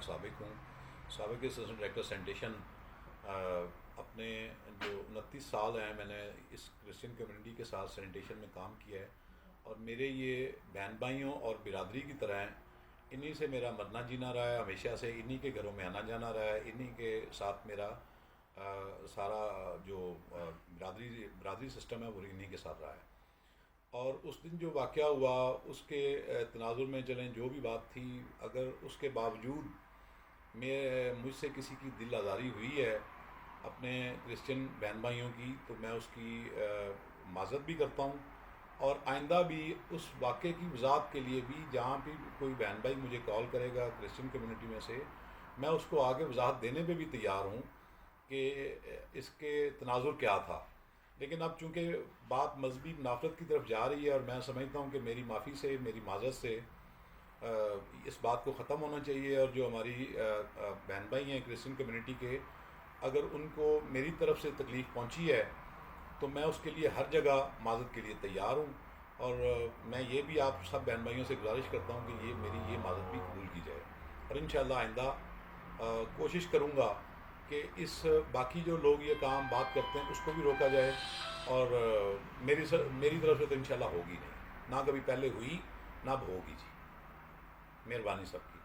سابق ہوں، سابق اسسٹنٹ ڈائریکٹر سینیٹیشن۔ اپنے جو 29 سال ہیں میں نے اس کرسچن کمیونٹی کے ساتھ سینیٹیشن میں کام کیا ہے، اور میرے یہ بہن بھائیوں اور برادری کی طرح ہیں۔ انہی سے میرا مرنا جینا رہا ہے، ہمیشہ سے انہی کے گھروں میں آنا جانا رہا ہے، انہی کے ساتھ میرا سارا جو برادری سسٹم ہے وہ انہی کے ساتھ رہا ہے۔ اور اس دن جو واقعہ ہوا اس کے تناظر میں چلیں جو بھی بات تھی، اگر اس کے باوجود مجھ سے کسی کی دل آزاری ہوئی ہے اپنے کرسچن بہن بھائیوں کی، تو میں اس کی معذرت بھی کرتا ہوں، اور آئندہ بھی اس واقعے کی وضاحت کے لیے بھی جہاں بھی کوئی بہن بھائی مجھے کال کرے گا کرسچن کمیونٹی میں سے، میں اس کو آگے وضاحت دینے پہ بھی تیار ہوں کہ اس کے تناظر کیا تھا۔ لیکن اب چونکہ بات مذہبی منافرت کی طرف جا رہی ہے، اور میں سمجھتا ہوں کہ میری معافی سے، میری معذرت سے اس بات کو ختم ہونا چاہیے، اور جو ہماری بہن بھائی ہیں کرسچن کمیونٹی کے، اگر ان کو میری طرف سے تکلیف پہنچی ہے تو میں اس کے لیے ہر جگہ معذرت کے لیے تیار ہوں، اور میں یہ بھی آپ سب بہن بھائیوں سے گزارش کرتا ہوں کہ میری یہ معذرت بھی قبول کی جائے، اور انشاءاللہ آئندہ کوشش کروں گا کہ اس باقی جو لوگ یہ کام بات کرتے ہیں اس کو بھی روکا جائے، اور میری طرف سے تو انشاءاللہ ہوگی نہیں، نہ کبھی پہلے ہوئی نہ اب ہوگی جی۔ مہربانی سب کی۔